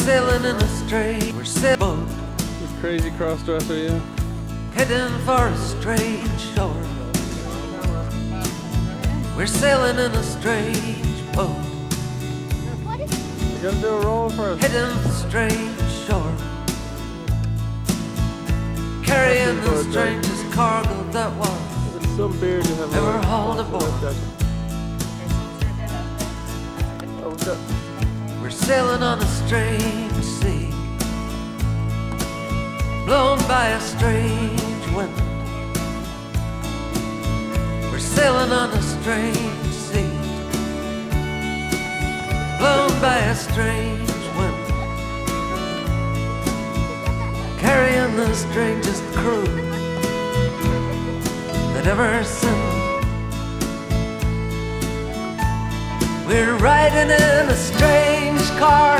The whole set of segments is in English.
sailing in a strange sailboat. This crazy cross-dresser, yeah. Heading for a strange shore. We're sailing in a strange boat. You gotta do a roll first. Heading for a strange shore. Carrying the strangest cargo that was Some beard you have ever hauled aboard. We're sailing on a strange sea, blown by a strange wind. We're sailing on a strange sea, blown by a strange wind, carrying the strangest crew that ever sinned. We're riding in a strange car,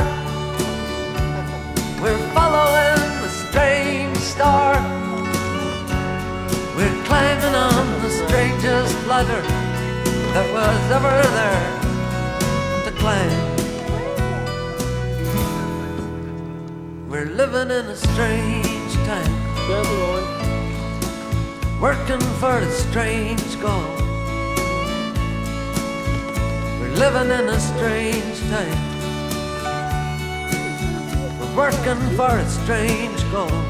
we're following the strange star, we're climbing on the strangest ladder that was ever there to climb. We're living in a strange time, working for a strange goal. We're living in a strange time, we're working for a strange goal.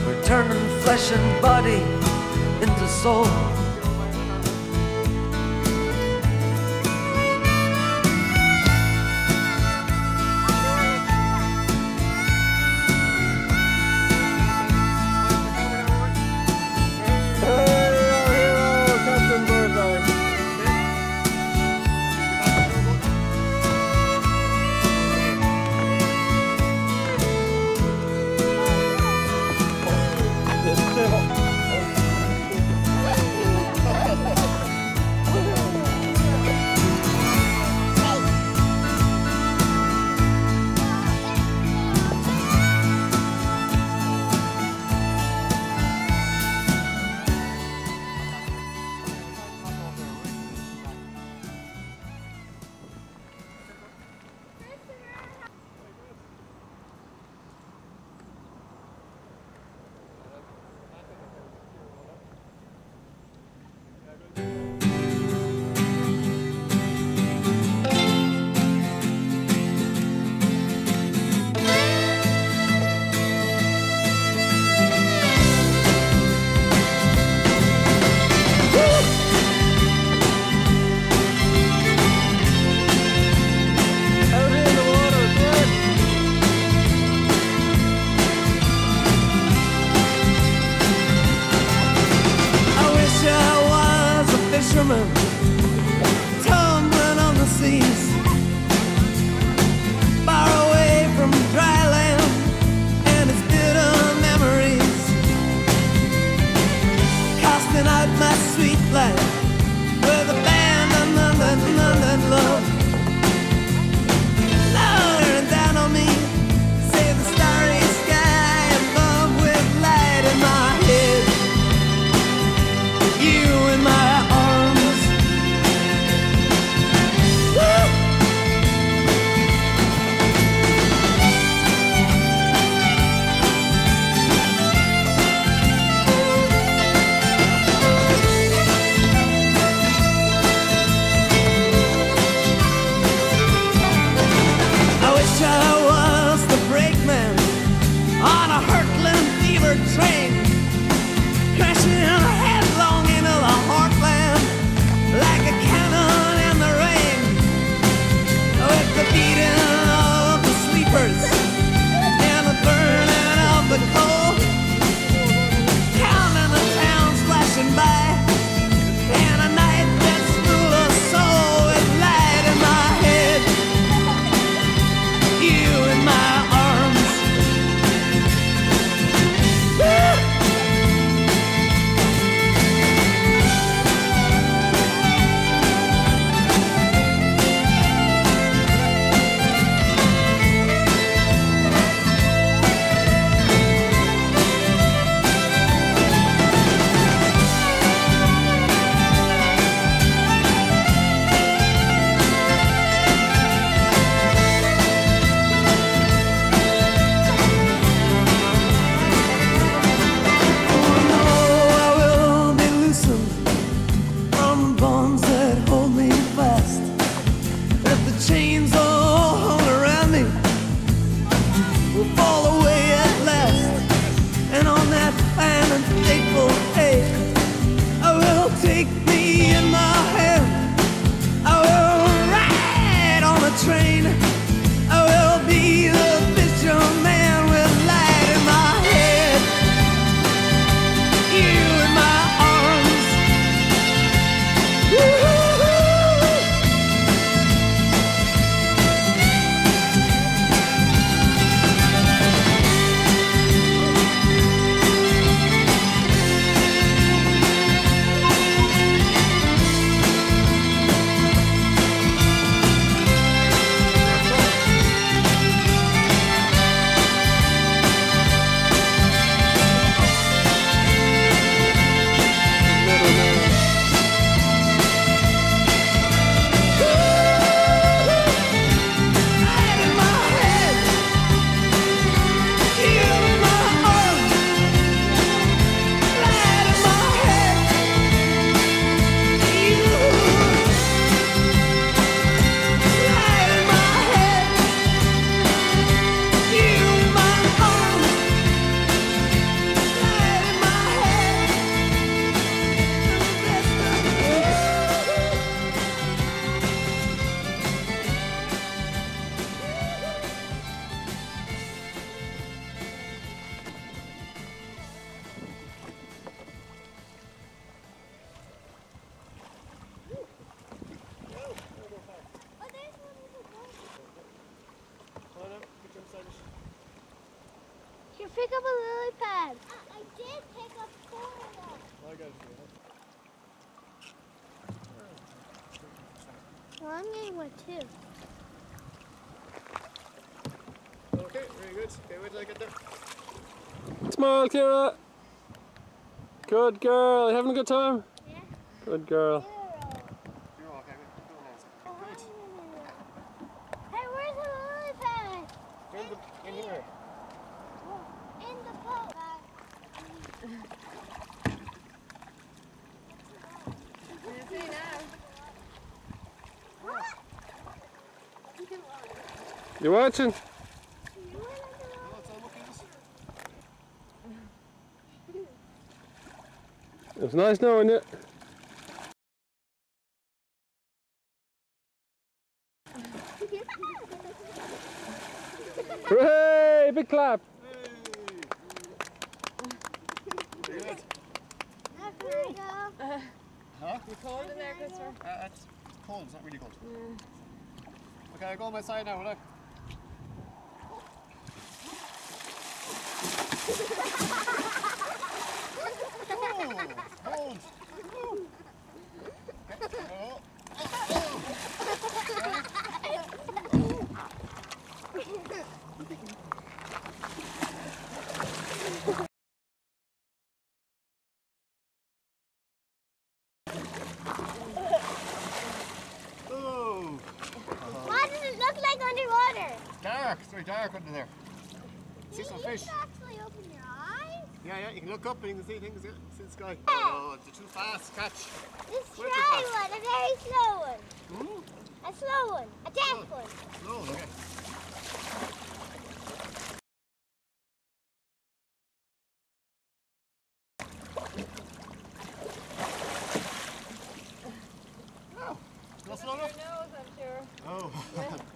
We're turning flesh and body into soul. Out in the water. beside it. You pick up a lily pad. I did pick up 4 of them. I got it for you. Well, I'm getting one too. Okay, very good. Okay, wait till I get there. Smile, Kira. Good girl. You having a good time? Yeah. Good girl. You're okay. Go on, good. Hey, where's the lily pad? In here. In the boat. What? You watching? No, it's all looking this. It was nice knowing you. Hooray! Big clap. Hey. Very good. There we go. Huh? You cold in there, Christopher? It's cold. It's not really cold. Okay, I'll go on my side now, will I? Oh, it's cold. Okay. Oh. Why does it look like underwater? Dark. It's very dark under there. See some fish. You can actually open your eyes. Yeah, you can look up and you can see things. Yeah, see the sky. Oh, it's too fast. Catch. Let's Where's try the one, a very slow one. Ooh. A slow one, a deaf one. No, okay. Oh, not slow Your enough. nose, I'm sure. Oh.